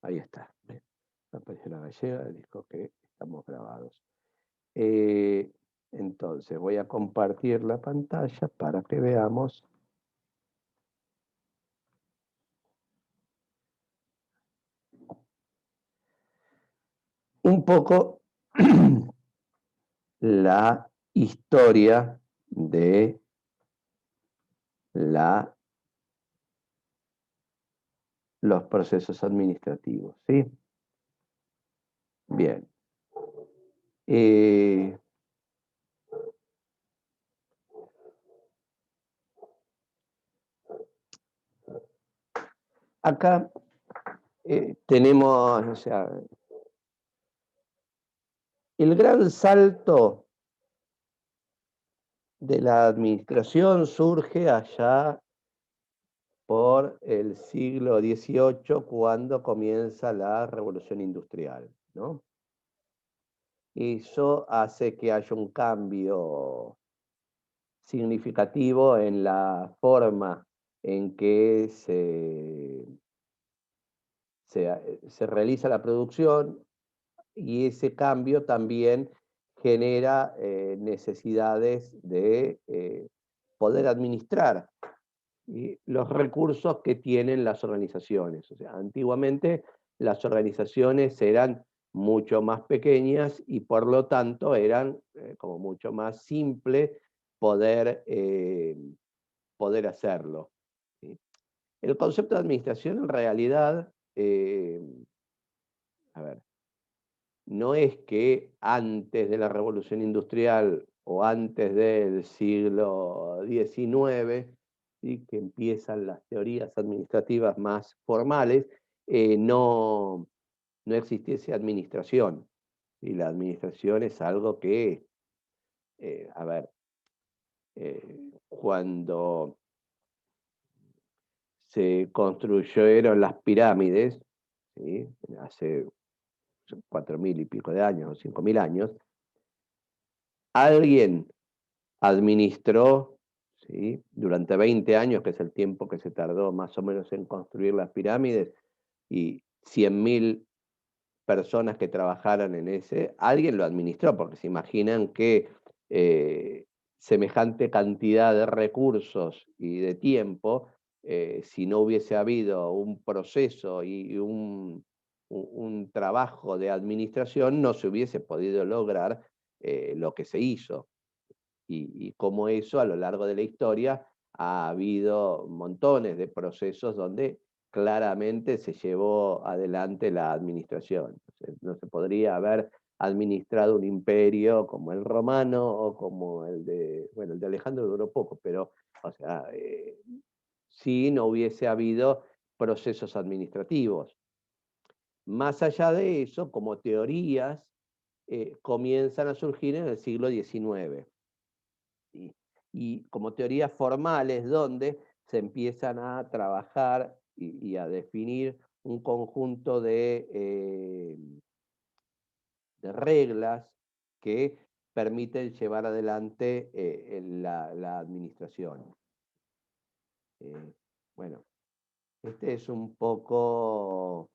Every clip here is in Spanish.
Ahí está. Bien. Apareció la gallega, dijo que estamos grabados. Entonces, voy a compartir la pantalla para que veamos un poco la historia de los procesos administrativos, ¿sí? Bien. Eh, Acá tenemos, o sea, el gran salto de la administración surge allá por el siglo XVIII, cuando comienza la Revolución Industrial, ¿no? Eso hace que haya un cambio significativo en la forma en que se realiza la producción, y ese cambio también genera necesidades de poder administrar los recursos que tienen las organizaciones. O sea, antiguamente las organizaciones eran mucho más pequeñas y por lo tanto eran como mucho más simple poder hacerlo, ¿sí? El concepto de administración en realidad, a ver, no es que antes de la Revolución Industrial o antes del siglo XIX, ¿sí?, que empiezan las teorías administrativas más formales, no existiese administración. Y la administración es algo que, a ver, cuando se construyeron las pirámides, ¿sí?, hace 4.000 y pico de años, o 5.000 años, alguien administró, ¿sí?, durante 20 años, que es el tiempo que se tardó más o menos en construir las pirámides, y 100.000 personas que trabajaran en ese, alguien lo administró, porque se imaginan que semejante cantidad de recursos y de tiempo, si no hubiese habido un proceso y un trabajo de administración, no se hubiese podido lograr lo que se hizo. Y como eso, a lo largo de la historia, ha habido montones de procesos donde claramente se llevó adelante la administración. No se podría haber administrado un imperio como el romano o como bueno, el de Alejandro duró poco, pero, o sea, si no hubiese habido procesos administrativos. Más allá de eso, como teorías, comienzan a surgir en el siglo XIX. ¿Sí? Y como teorías formales donde se empiezan a trabajar y a definir un conjunto de reglas que permiten llevar adelante la administración. Bueno, este es un poco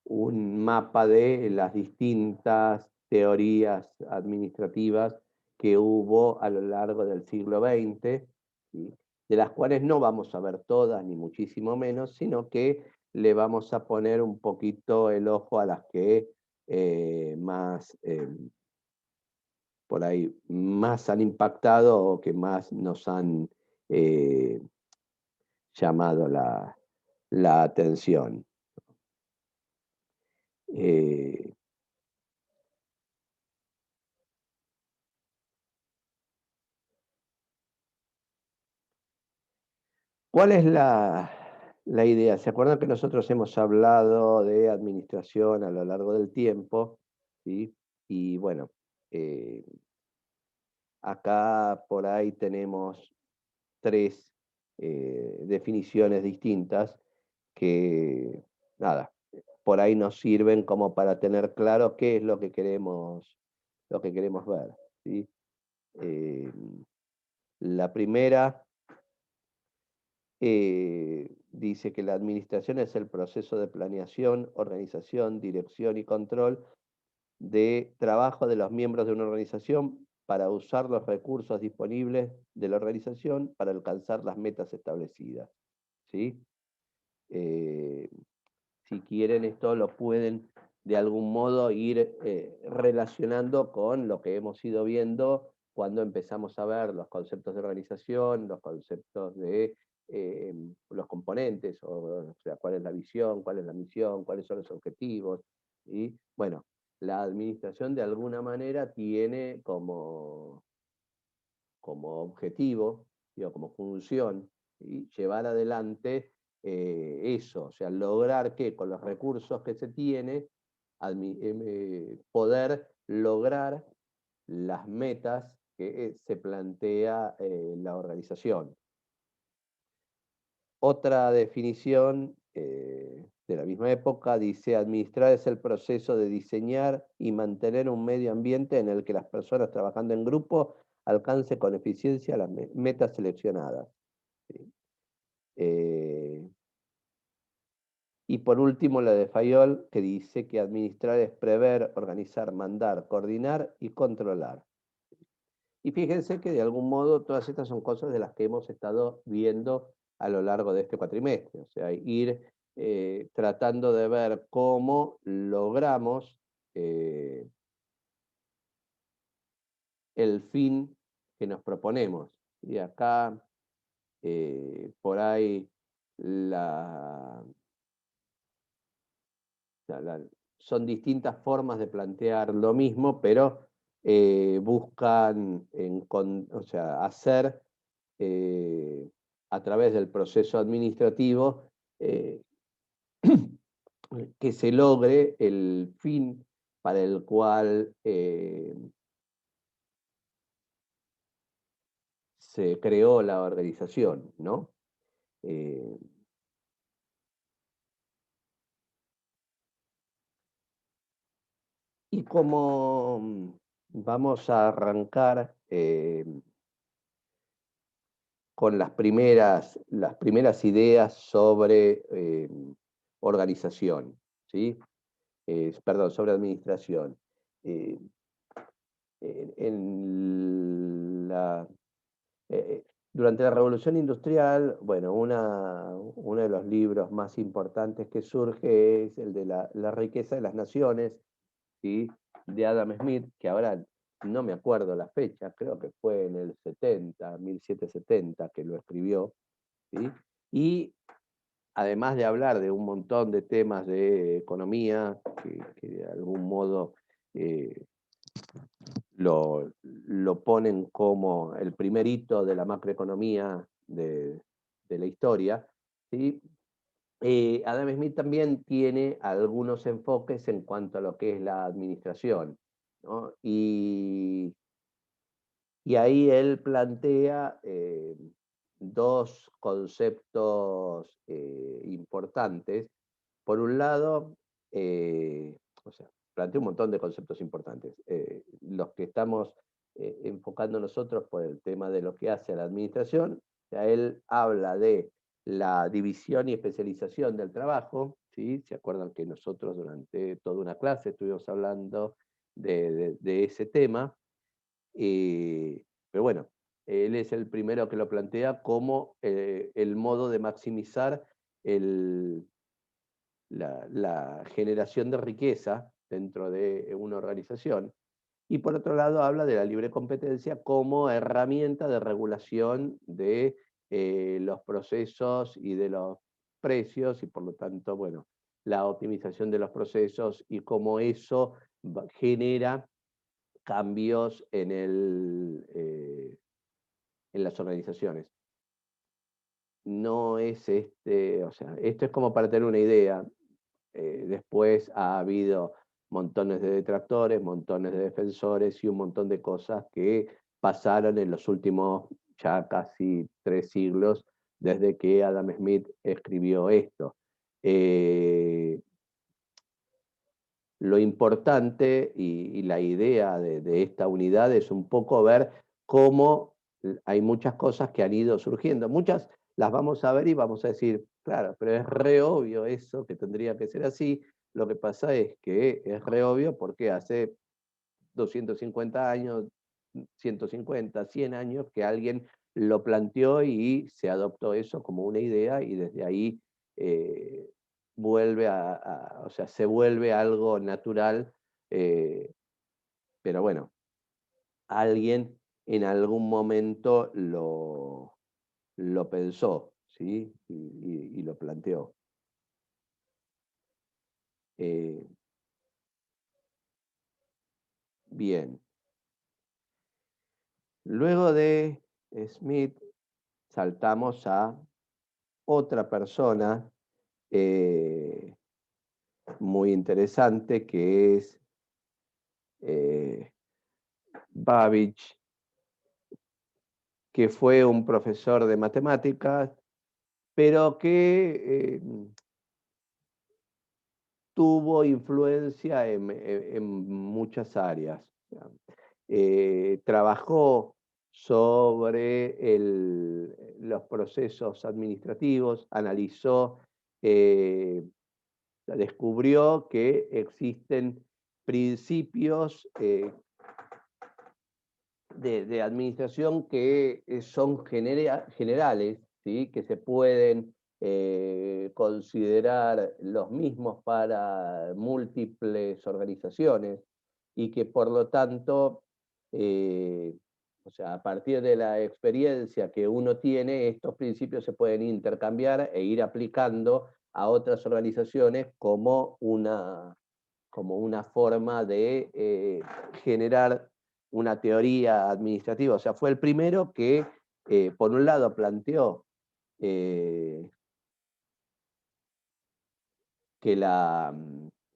un mapa de las distintas teorías administrativas que hubo a lo largo del siglo XX, ¿sí?, de las cuales no vamos a ver todas, ni muchísimo menos, sino que le vamos a poner un poquito el ojo a las que más, por ahí, más han impactado o que más nos han eh, llamado la atención. Eh, ¿Cuál es la idea? ¿Se acuerdan que nosotros hemos hablado de administración a lo largo del tiempo? ¿Sí? Y bueno, eh, acá por ahí tenemos tres definiciones distintas que, nada, por ahí nos sirven como para tener claro qué es lo que queremos ver, ¿sí? Eh, la primera dice que la administración es el proceso de planeación, organización, dirección y control de trabajo de los miembros de una organización para usar los recursos disponibles de la organización para alcanzar las metas establecidas. ¿Sí? Eh, si quieren, esto lo pueden de algún modo ir relacionando con lo que hemos ido viendo cuando empezamos a ver los conceptos de organización, los conceptos de los componentes, o sea, cuál es la visión, cuál es la misión, cuáles son los objetivos. Y bueno, la administración de alguna manera tiene como objetivo, digo, como función, ¿sí? Llevar adelante eso, o sea, lograr que con los recursos que se tiene, poder lograr las metas que se plantea la organización. Otra definición de la misma época dice: administrar es el proceso de diseñar y mantener un medio ambiente en el que las personas trabajando en grupo alcancen con eficiencia las metas seleccionadas. ¿Sí? Y por último la de Fayol, que dice que administrar es prever, organizar, mandar, coordinar y controlar. Y fíjense que de algún modo todas estas son cosas de las que hemos estado viendo a lo largo de este cuatrimestre. O sea, ir tratando de ver cómo logramos el fin que nos proponemos. Y acá, por ahí, son distintas formas de plantear lo mismo, pero buscan o sea, hacer a través del proceso administrativo que se logre el fin para el cual se creó la organización, ¿no? Eh, y como vamos a arrancar con las primeras ideas sobre organización, ¿sí? Perdón, sobre administración. Eh, en la, durante la Revolución Industrial, bueno, uno de los libros más importantes que surge es el de la riqueza de las naciones, ¿sí? De Adam Smith, que ahora no me acuerdo la fecha, creo que fue en el 1770 que lo escribió, ¿sí? Y además de hablar de un montón de temas de economía, que de algún modo eh, lo ponen como el primer hito de la macroeconomía de la historia, ¿sí? Adam Smith también tiene algunos enfoques en cuanto a lo que es la administración, ¿no? Y ahí él plantea dos conceptos importantes. Por un lado, o sea, plantea un montón de conceptos importantes. Los que estamos enfocando nosotros por el tema de lo que hace la administración, o sea, él habla de la división y especialización del trabajo, ¿sí? ¿Se acuerdan que nosotros durante toda una clase estuvimos hablando de ese tema? Pero bueno, él es el primero que lo plantea como el modo de maximizar la generación de riqueza dentro de una organización. Y por otro lado habla de la libre competencia como herramienta de regulación de los procesos y de los precios, y por lo tanto, bueno, la optimización de los procesos y cómo eso genera cambios en las organizaciones. No es o sea, esto es como para tener una idea. Después ha habido montones de detractores, montones de defensores y un montón de cosas que pasaron en los últimos ya casi 3 siglos desde que Adam Smith escribió esto. Lo importante y la idea de esta unidad es un poco ver cómo hay muchas cosas que han ido surgiendo. Muchas las vamos a ver y vamos a decir, claro, pero es re obvio eso, que tendría que ser así. Lo que pasa es que es re obvio porque hace 250 años, 150, 100 años que alguien lo planteó y se adoptó eso como una idea y desde ahí eh, vuelve o sea, se vuelve algo natural, eh, pero bueno, alguien en algún momento lo pensó, ¿sí? Y lo planteó. Eh, bien. Luego de Smith, saltamos a otra persona eh, muy interesante que es eh, Babbage, que fue un profesor de matemáticas, pero que tuvo influencia en muchas áreas. Trabajó sobre los procesos administrativos, analizó, descubrió que existen principios de administración que son generales, ¿sí? Que se pueden considerar los mismos para múltiples organizaciones y que por lo tanto, eh, o sea, a partir de la experiencia que uno tiene, estos principios se pueden intercambiar e ir aplicando a otras organizaciones como una forma de generar una teoría administrativa. O sea, fue el primero que, por un lado, planteó eh, que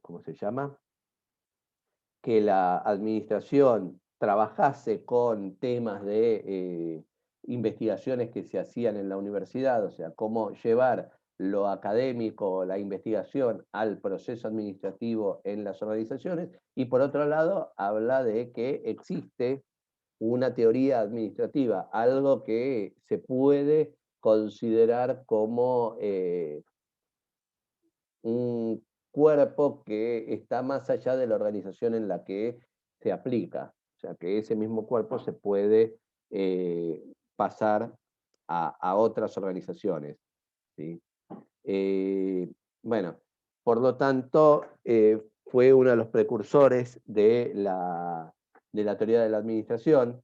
¿cómo se llama? Que la administración trabajase con temas de investigaciones que se hacían en la universidad, o sea, cómo llevar lo académico, la investigación al proceso administrativo en las organizaciones, y por otro lado habla de que existe una teoría administrativa, algo que se puede considerar como un cuerpo que está más allá de la organización en la que se aplica. O sea, que ese mismo cuerpo se puede eh, pasar a otras organizaciones. ¿Sí? Eh, bueno, por lo tanto, fue uno de los precursores de la teoría de la administración.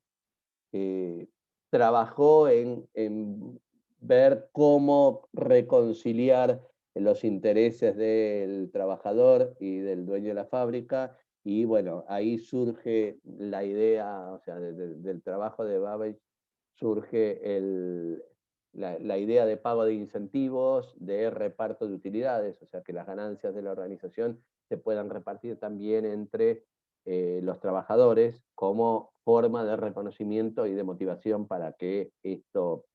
eh, Trabajó en ver cómo reconciliar los intereses del trabajador y del dueño de la fábrica, y bueno, ahí surge la idea, o sea, del trabajo de Babbage surge la idea de pago de incentivos, de reparto de utilidades, o sea, que las ganancias de la organización se puedan repartir también entre los trabajadores como forma de reconocimiento y de motivación para que esto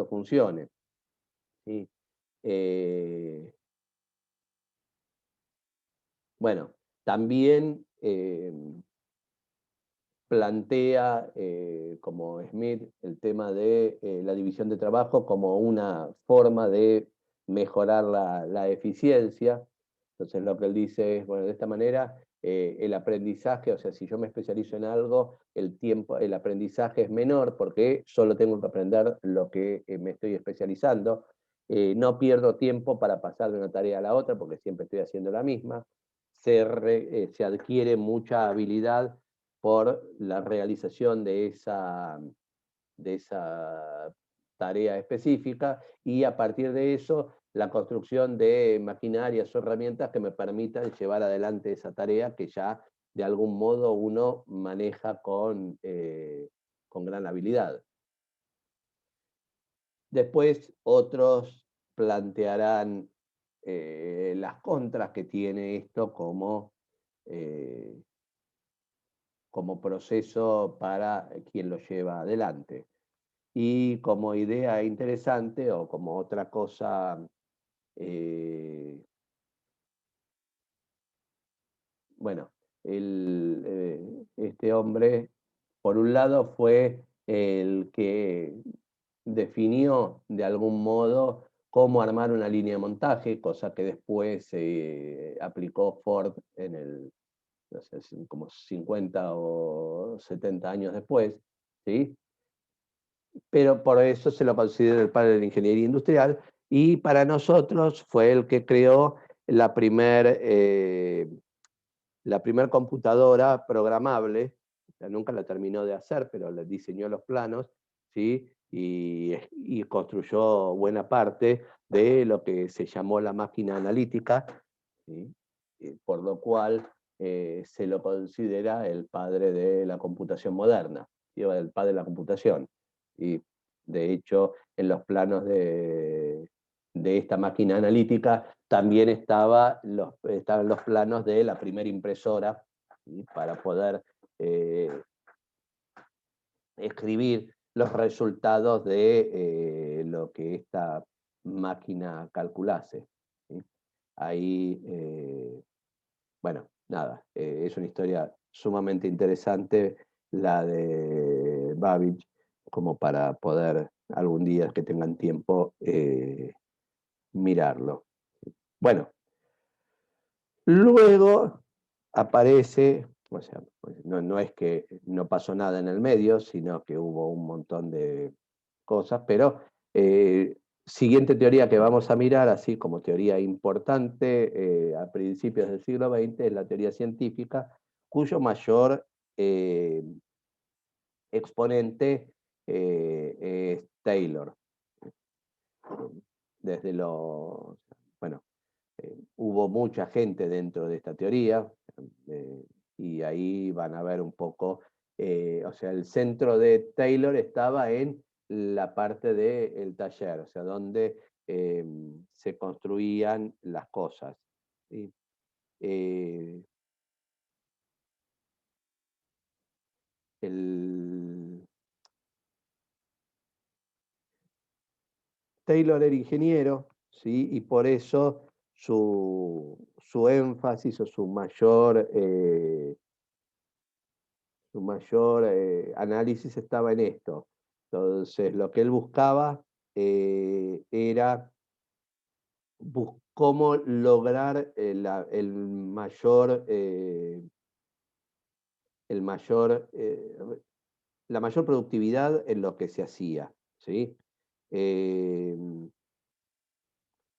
funcione. ¿Sí? Eh, bueno, también plantea, como Smith, el tema de la división de trabajo como una forma de mejorar la eficiencia. Entonces lo que él dice es, bueno, de esta manera el aprendizaje, o sea, si yo me especializo en algo, el aprendizaje es menor porque solo tengo que aprender lo que me estoy especializando. No pierdo tiempo para pasar de una tarea a la otra porque siempre estoy haciendo la misma. Se adquiere mucha habilidad por la realización de esa tarea específica, y a partir de eso la construcción de maquinarias o herramientas que me permitan llevar adelante esa tarea que ya de algún modo uno maneja con gran habilidad. Después otros plantearán las contras que tiene esto eh, como proceso para quien lo lleva adelante. Y como idea interesante o como otra cosa, eh, bueno, este hombre, por un lado, fue el que definió de algún modo cómo armar una línea de montaje, cosa que después aplicó Ford en el, no sé, como 50 o 70 años después, ¿sí? Pero por eso se lo considera el padre de la ingeniería industrial, y para nosotros fue el que creó la primer computadora programable. O sea, nunca la terminó de hacer, pero le diseñó los planos, ¿sí? Y construyó buena parte de lo que se llamó la máquina analítica, ¿sí? Por lo cual se lo considera el padre de la computación moderna, ¿sí? El padre de la computación. Y de hecho, en los planos de esta máquina analítica también estaban los planos de la primera impresora, ¿sí? Para poder escribir los resultados de lo que esta máquina calculase, ¿sí? Ahí, bueno, nada, es una historia sumamente interesante la de Babbage, como para poder algún día que tengan tiempo mirarlo. Bueno, luego aparece, o sea, pues no es que no pasó nada en el medio, sino que hubo un montón de cosas, pero siguiente teoría que vamos a mirar, así como teoría importante a principios del siglo XX, es la teoría científica, cuyo mayor exponente es Taylor. Desde los, bueno, hubo mucha gente dentro de esta teoría, eh, y ahí van a ver un poco, o sea, el centro de Taylor estaba en la parte del taller, o sea, donde se construían las cosas, ¿sí? Eh, el, Taylor era ingeniero, ¿sí? Y por eso su énfasis o su mayor análisis estaba en esto. Entonces, lo que él buscaba era cómo lograr el mayor, la mayor productividad en lo que se hacía, ¿sí? Eh,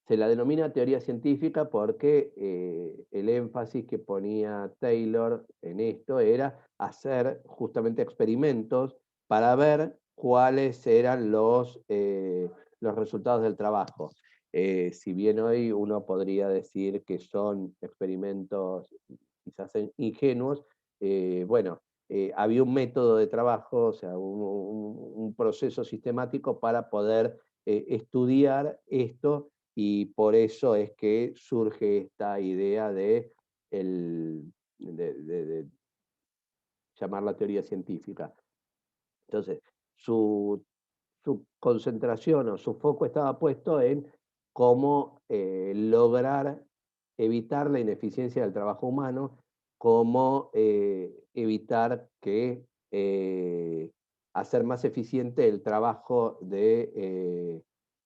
Se la denomina teoría científica porque el énfasis que ponía Taylor en esto era hacer justamente experimentos para ver cuáles eran los resultados del trabajo. Si bien hoy uno podría decir que son experimentos quizás ingenuos, bueno, había un método de trabajo, o sea, un proceso sistemático para poder estudiar esto, y por eso es que surge esta idea de llamar la teoría científica. Entonces, su, su concentración o su foco estaba puesto en cómo lograr evitar la ineficiencia del trabajo humano, cómo evitar que hacer más eficiente el trabajo de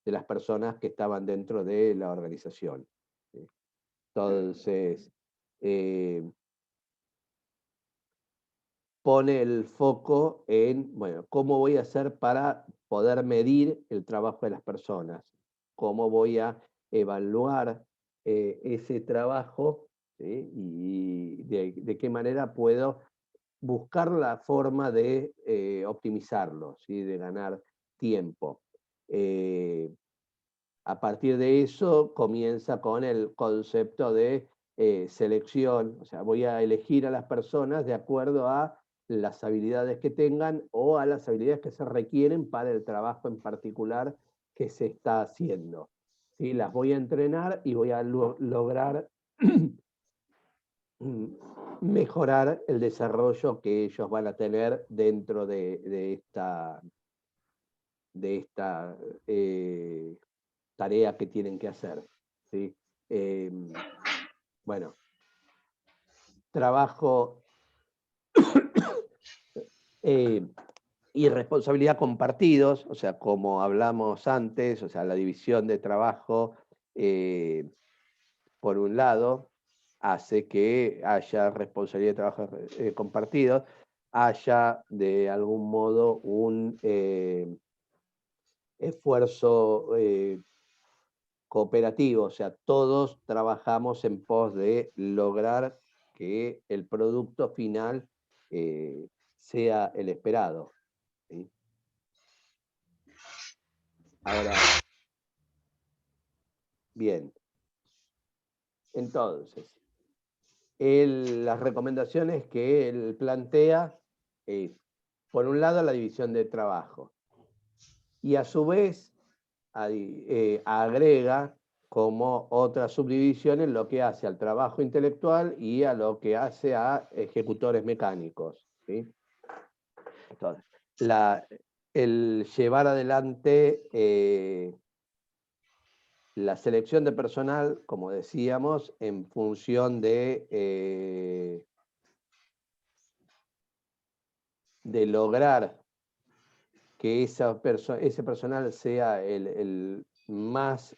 las personas que estaban dentro de la organización. ¿Sí? Entonces, eh, pone el foco en, bueno, cómo voy a hacer para poder medir el trabajo de las personas, cómo voy a evaluar ese trabajo, ¿sí? Y de qué manera puedo buscar la forma de optimizarlo, ¿sí? De ganar tiempo. A partir de eso comienza con el concepto de selección, o sea, voy a elegir a las personas de acuerdo a las habilidades que tengan o a las habilidades que se requieren para el trabajo en particular que se está haciendo. ¿Sí? Las voy a entrenar y voy a lograr mejorar el desarrollo que ellos van a tener dentro de esta tarea que tienen que hacer, ¿sí? Eh, bueno, trabajo, eh, y responsabilidad compartidos, o sea, como hablamos antes, o sea, la división de trabajo, por un lado, hace que haya responsabilidad de trabajo compartidos, haya de algún modo un esfuerzo cooperativo, o sea, todos trabajamos en pos de lograr que el producto final sea el esperado. ¿Sí? Ahora, bien, entonces, las recomendaciones que él plantea es, por un lado, la división de trabajo, y a su vez agrega como otra subdivisión en lo que hace al trabajo intelectual y a lo que hace a ejecutores mecánicos. ¿Sí? Entonces, el llevar adelante la selección de personal, como decíamos, en función de lograr que ese personal sea el más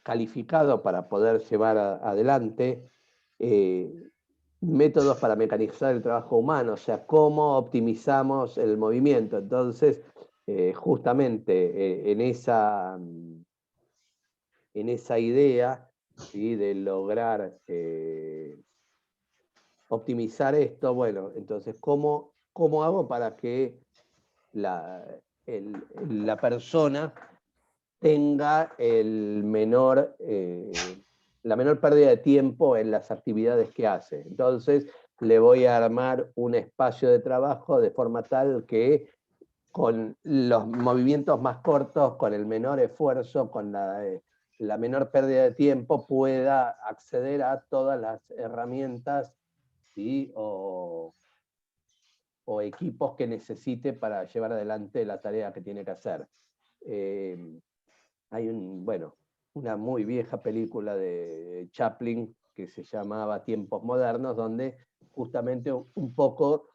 calificado para poder llevar adelante métodos para mecanizar el trabajo humano, o sea, cómo optimizamos el movimiento. Entonces, justamente en esa idea, ¿sí?, de lograr optimizar esto, bueno, entonces, ¿cómo hago para que la persona tenga la menor pérdida de tiempo en las actividades que hace? Entonces, le voy a armar un espacio de trabajo de forma tal que con los movimientos más cortos, con el menor esfuerzo, con la menor pérdida de tiempo, pueda acceder a todas las herramientas, ¿sí?, o equipos que necesite para llevar adelante la tarea que tiene que hacer. Hay una muy vieja película de Chaplin que se llamaba Tiempos Modernos, donde justamente un poco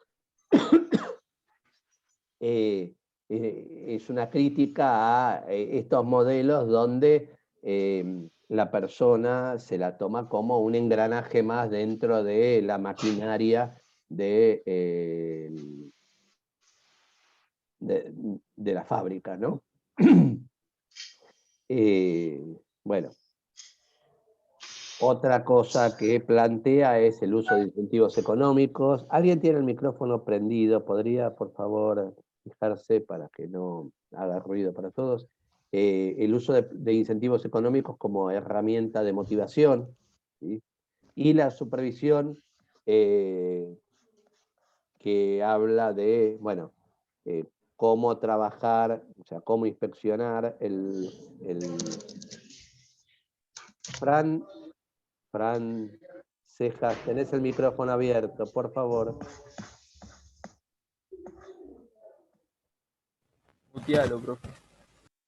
es una crítica a estos modelos donde la persona se la toma como un engranaje más dentro de la maquinaria de la fábrica, ¿no? Bueno, otra cosa que plantea es el uso de incentivos económicos. ¿Alguien tiene el micrófono prendido? ¿Podría, por favor, fijarse para que no haga ruido para todos? El uso de incentivos económicos como herramienta de motivación, ¿sí? Y la supervisión que habla de, bueno, cómo trabajar, o sea, cómo inspeccionar Fran Cejas, tenés el micrófono abierto, por favor. Mutealo, profe.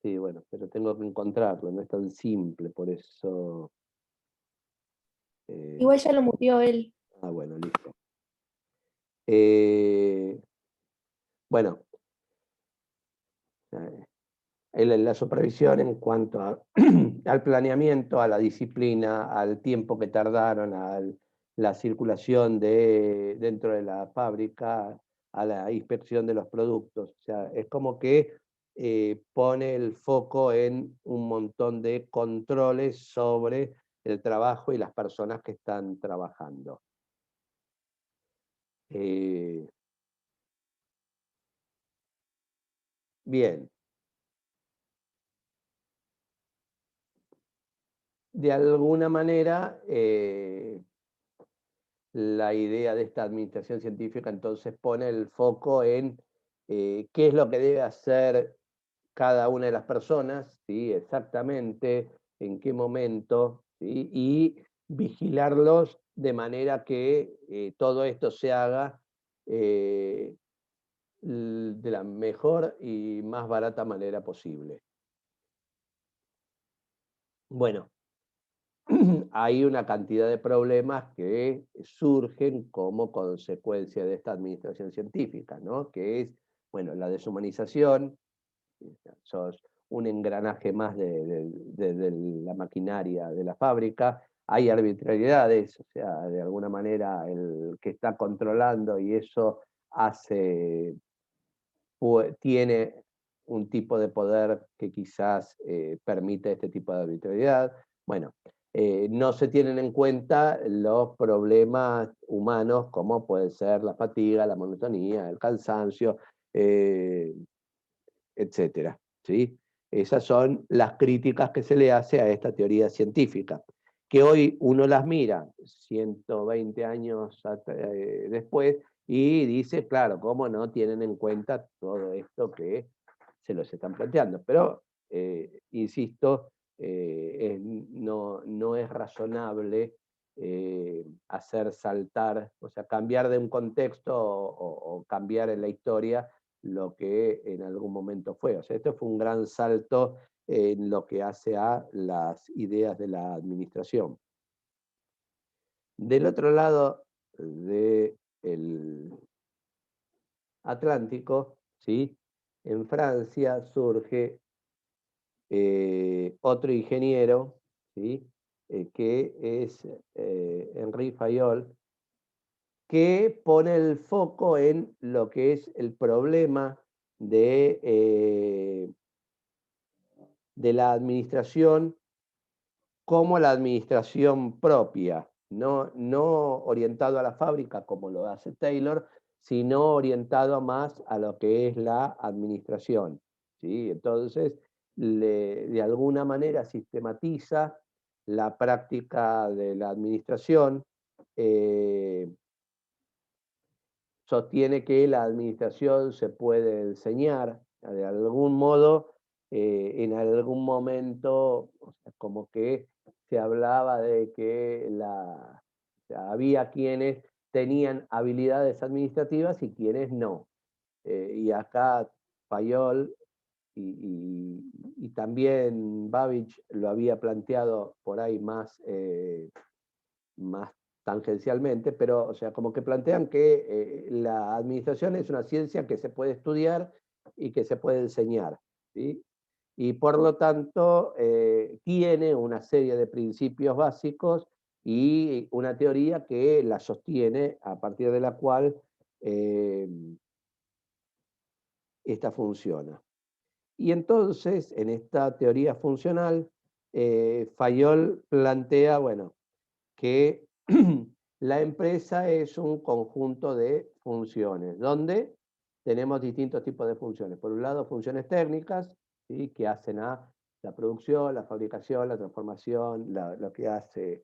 Sí, bueno, pero tengo que encontrarlo, no es tan simple, por eso... Igual ya lo muteó él. Bueno, listo. Bueno, la supervisión en cuanto al planeamiento, a la disciplina, al tiempo que tardaron, a la circulación dentro de la fábrica, a la inspección de los productos. O sea, es como que pone el foco en un montón de controles sobre el trabajo y las personas que están trabajando. Bien. De alguna manera, la idea de esta administración científica entonces pone el foco en qué es lo que debe hacer cada una de las personas, ¿sí?, exactamente, en qué momento, ¿sí?, y vigilarlos de manera que todo esto se haga de la mejor y más barata manera posible. Bueno. hay una cantidad de problemas que surgen como consecuencia de esta administración científica, ¿no? Que es, bueno, la deshumanización, sos un engranaje más de la maquinaria de la fábrica, hay arbitrariedades, o sea, de alguna manera el que está controlando y eso hace, tiene un tipo de poder que quizás permite este tipo de arbitrariedad. Bueno, no se tienen en cuenta los problemas humanos como puede ser la fatiga, la monotonía, el cansancio, etcétera, ¿sí? Esas son las críticas que se le hace a esta teoría científica, que hoy uno las mira 120 años después y dice, claro, cómo no tienen en cuenta todo esto que se los están planteando. Pero, insisto, no es razonable hacer saltar, o sea, cambiar de un contexto o cambiar en la historia lo que en algún momento fue. O sea, esto fue un gran salto en lo que hace a las ideas de la administración. Del otro lado del Atlántico, ¿sí? En Francia surge otro ingeniero, ¿sí? Que es Henri Fayol, que pone el foco en lo que es el problema de la administración como la administración propia, no orientado a la fábrica como lo hace Taylor, sino orientado más a lo que es la administración, ¿sí? Entonces, de alguna manera sistematiza la práctica de la administración, eh, sostiene que la administración se puede enseñar de algún modo, en algún momento, o sea, como que se hablaba de que o sea, había quienes tenían habilidades administrativas y quienes no. Y acá Fayol y también Babbage lo había planteado por ahí más tangencialmente, pero, o sea, como que plantean que la administración es una ciencia que se puede estudiar y que se puede enseñar, ¿sí? Y por lo tanto tiene una serie de principios básicos y una teoría que la sostiene, a partir de la cual eh, esta funciona. Y entonces, en esta teoría funcional, Fayol plantea, bueno, que la empresa es un conjunto de funciones, donde tenemos distintos tipos de funciones. Por un lado, funciones técnicas, ¿sí? Que hacen a la producción, la fabricación, la transformación, lo que hace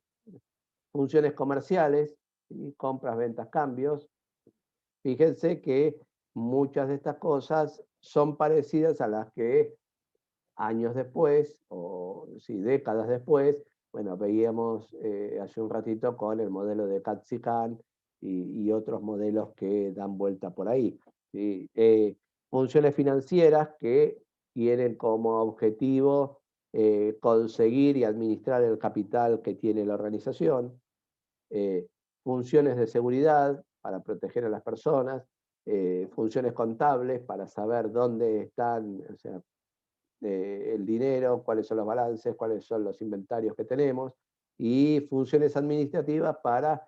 funciones comerciales, ¿sí? Compras, ventas, cambios. Fíjense que muchas de estas cosas son parecidas a las que años después, o sí, décadas después, bueno, veíamos hace un ratito con el modelo de CAT-SICAN y otros modelos que dan vuelta por ahí, ¿sí? Funciones financieras que tienen como objetivo conseguir y administrar el capital que tiene la organización, eh, funciones de seguridad para proteger a las personas, funciones contables para saber dónde están, o sea, el dinero, cuáles son los balances, cuáles son los inventarios que tenemos, y funciones administrativas para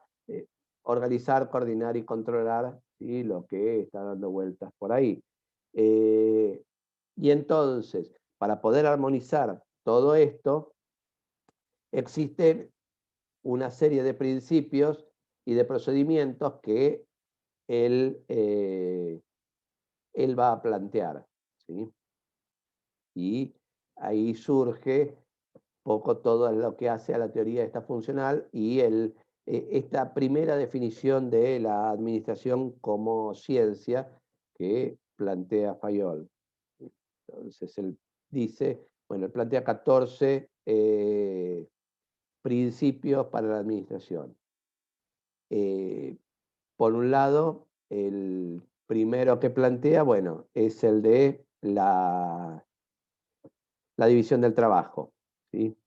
organizar, coordinar y controlar, ¿sí? Lo que está dando vueltas por ahí. Eh, y entonces, para poder armonizar todo esto, existen una serie de principios y de procedimientos que él va a plantear, ¿sí? Y ahí surge poco todo lo que hace a la teoría esta funcional y esta primera definición de la administración como ciencia que plantea Fayol. Entonces él dice, bueno, él plantea 14 principios para la administración. Por un lado, el primero que plantea, bueno, es el de la división del trabajo, ¿sí?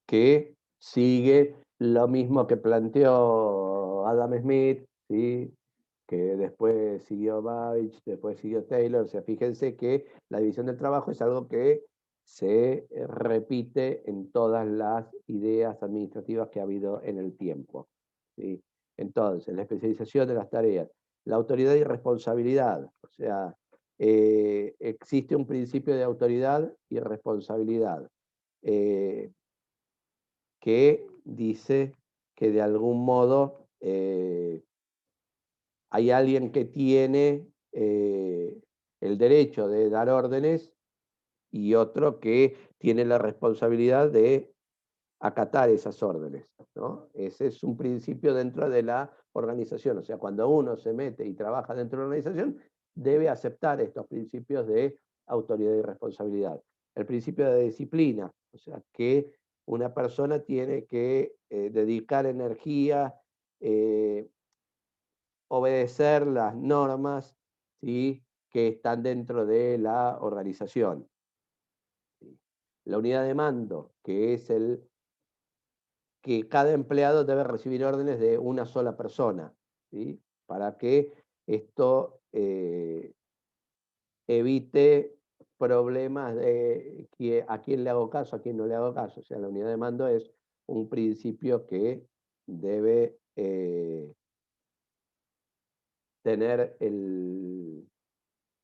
Que sigue lo mismo que planteó Adam Smith, ¿sí? Que después siguió Babbage, después siguió Taylor. O sea, fíjense que la división del trabajo es algo que se repite en todas las ideas administrativas que ha habido en el tiempo, ¿sí? Entonces, la especialización de las tareas, la autoridad y responsabilidad. O sea, existe un principio de autoridad y responsabilidad. Que dice que de algún modo hay alguien que tiene el derecho de dar órdenes y otro que tiene la responsabilidad de acatar esas órdenes, ¿no? Ese es un principio dentro de la organización. O sea, cuando uno se mete y trabaja dentro de la organización, debe aceptar estos principios de autoridad y responsabilidad. El principio de disciplina, o sea, que una persona tiene que dedicar energía, eh, obedecer las normas, ¿sí? Que están dentro de la organización. La unidad de mando, que es que cada empleado debe recibir órdenes de una sola persona, ¿sí? Para que esto evite problemas de a quién le hago caso, a quién no le hago caso. O sea, la unidad de mando es un principio que debe tener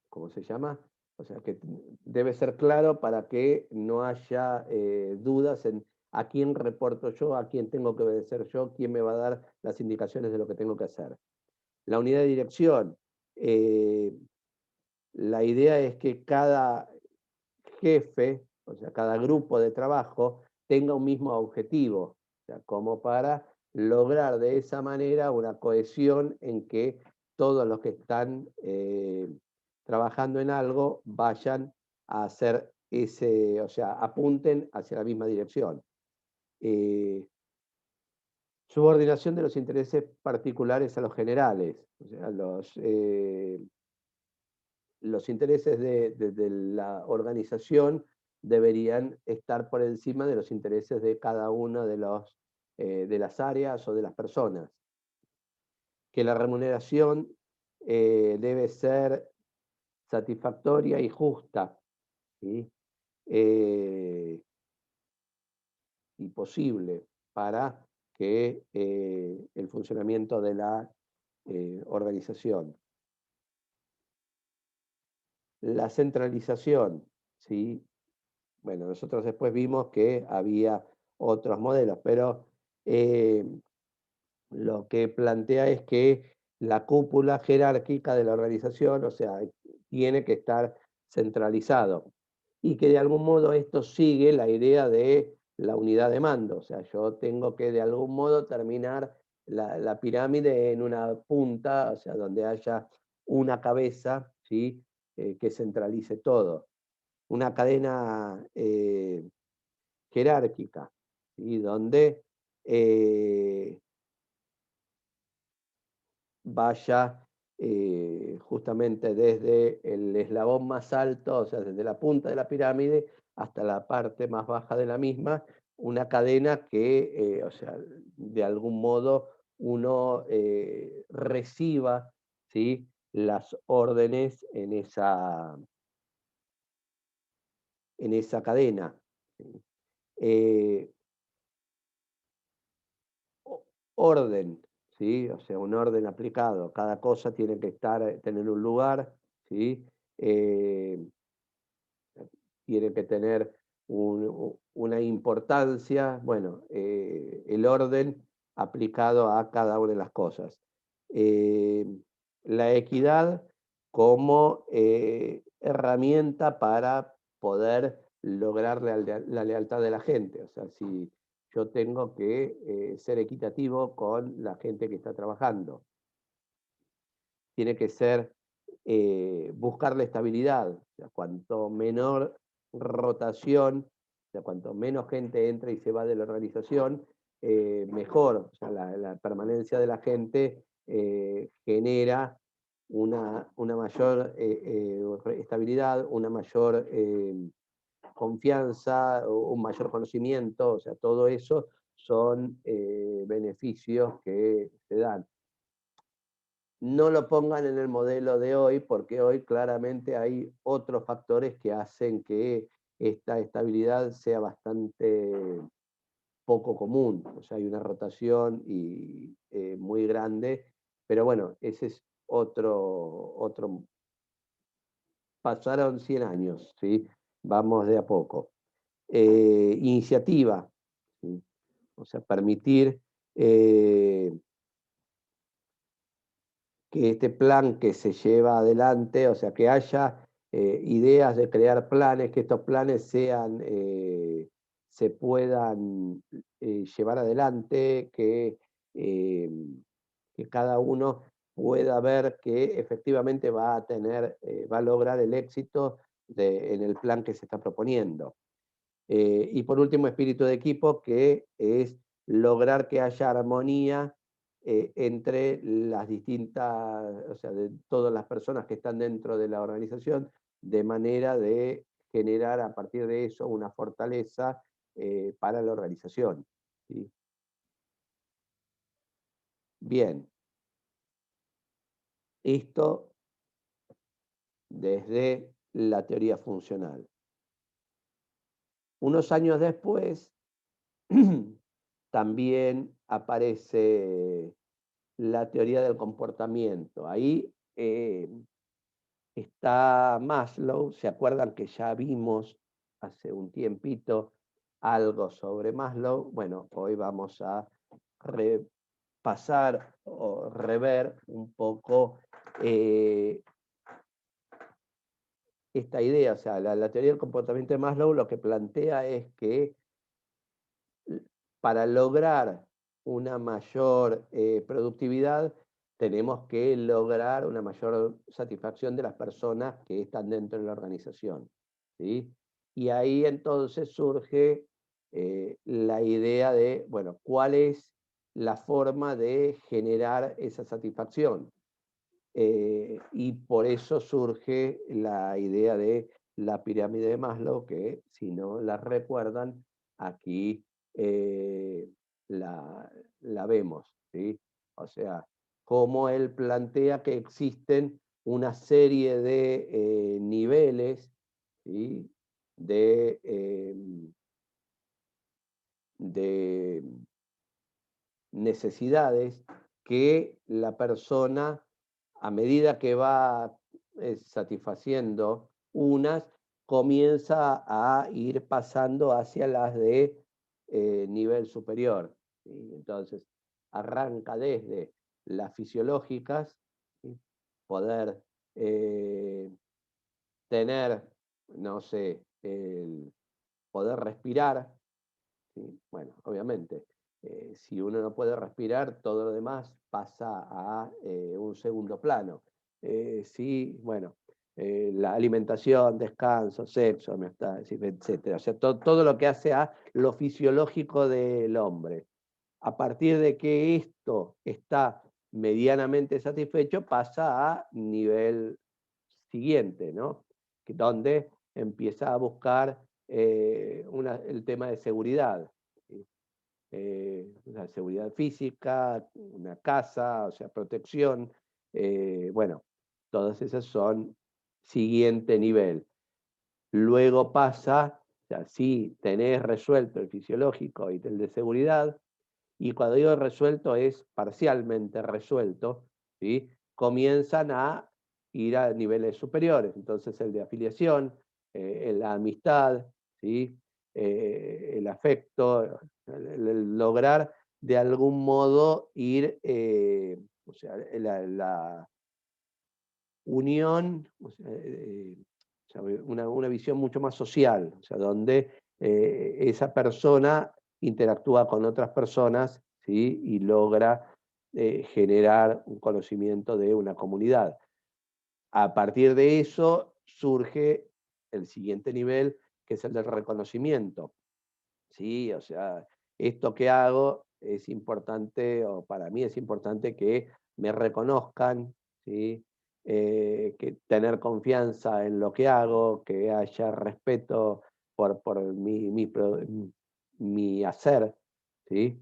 ¿cómo se llama? O sea, que debe ser claro para que no haya dudas en a quién reporto yo, a quién tengo que obedecer yo, quién me va a dar las indicaciones de lo que tengo que hacer. La unidad de dirección. La idea es que cada jefe, o sea, cada grupo de trabajo, tenga un mismo objetivo, o sea, como para lograr de esa manera una cohesión en que todos los que están trabajando en algo vayan a hacer ese, o sea, apunten hacia la misma dirección. Subordinación de los intereses particulares a los generales, o sea, los intereses de la organización deberían estar por encima de los intereses de cada una de las áreas o de las personas. Que la remuneración debe ser satisfactoria y justa, ¿sí? Y posible para que el funcionamiento de la organización. La centralización, ¿sí? Bueno, nosotros después vimos que había otros modelos, pero lo que plantea es que la cúpula jerárquica de la organización, o sea, tiene que estar centralizado y que de algún modo esto sigue la idea de la unidad de mando, o sea, yo tengo que de algún modo terminar la pirámide en una punta, o sea, donde haya una cabeza, ¿sí? Que centralice todo. Una cadena jerárquica, ¿sí? Donde vaya justamente desde el eslabón más alto, o sea, desde la punta de la pirámide hasta la parte más baja de la misma, una cadena que, o sea, de algún modo uno reciba, ¿sí? Las órdenes en esa cadena. ¿Sí? Eh, orden, ¿sí? O sea, un orden aplicado. Cada cosa tiene que tener un lugar, ¿sí? Eh, tiene que tener una importancia, bueno, el orden aplicado a cada una de las cosas. Eh, la equidad como herramienta para poder lograr la lealtad de la gente. O sea, si yo tengo que ser equitativo con la gente que está trabajando. Tiene que ser buscar la estabilidad. O sea, cuanto menor rotación, o sea, cuanto menos gente entra y se va de la organización, mejor. O sea, la permanencia de la gente genera una mayor estabilidad, una mayor confianza, un mayor conocimiento, o sea, todo eso son beneficios que se dan. No lo pongan en el modelo de hoy, porque hoy claramente hay otros factores que hacen que esta estabilidad sea bastante poco común. O sea, hay una rotación muy grande, pero bueno, ese es otro. Pasaron 100 años, ¿sí? Vamos de a poco. Iniciativa, ¿sí? O sea, permitir que este plan que se lleva adelante, o sea, que haya ideas de crear planes, que estos planes se puedan llevar adelante, eh, que cada uno pueda ver que efectivamente va a lograr el éxito en el plan que se está proponiendo. Y por último, espíritu de equipo, que es lograr que haya armonía entre las distintas, o sea, de todas las personas que están dentro de la organización, de manera de generar a partir de eso una fortaleza para la organización, ¿sí? Bien, esto desde la teoría funcional. Unos años después, también aparece la teoría del comportamiento. Ahí está Maslow. ¿Se acuerdan que ya vimos hace un tiempito algo sobre Maslow? Bueno, hoy vamos a repasar o rever un poco esta idea. O sea, la teoría del comportamiento de Maslow lo que plantea es que para lograr una mayor productividad, tenemos que lograr una mayor satisfacción de las personas que están dentro de la organización, ¿sí? Y ahí entonces surge la idea de, bueno, ¿cuál es la forma de generar esa satisfacción? Y por eso surge la idea de la pirámide de Maslow, que si no la recuerdan, aquí eh, la vemos, ¿sí? O sea, cómo él plantea que existen una serie de niveles, ¿sí? De necesidades que la persona, a medida que va satisfaciendo unas, comienza a ir pasando hacia las de nivel superior, ¿sí? Entonces, arranca desde las fisiológicas, ¿sí? Poder eh, tener, no sé, el poder respirar, ¿sí? Bueno, obviamente, si uno no puede respirar, todo lo demás pasa a un segundo plano. Sí, bueno, la alimentación, descanso, sexo, homeostasis, etcétera. O sea, todo lo que hace a lo fisiológico del hombre. A partir de que esto está medianamente satisfecho, pasa a nivel siguiente, ¿no? Donde empieza a buscar el tema de seguridad, ¿sí? La seguridad física, una casa, o sea, protección, bueno, todas esas son siguiente nivel. Luego pasa, o sea, si tenés resuelto el fisiológico y el de seguridad, y cuando digo resuelto es parcialmente resuelto, ¿sí? Comienzan a ir a niveles superiores. Entonces el de afiliación, la amistad, ¿sí? El afecto, el lograr de algún modo ir, o sea, la unión, o sea, una visión mucho más social, o sea, donde esa persona interactúa con otras personas, ¿sí? Y logra generar un conocimiento de una comunidad. A partir de eso surge el siguiente nivel, que es el del reconocimiento, ¿sí? O sea, esto que hago es importante, o para mí es importante que me reconozcan, ¿sí? Que tener confianza en lo que hago, que haya respeto por mi hacer, ¿sí?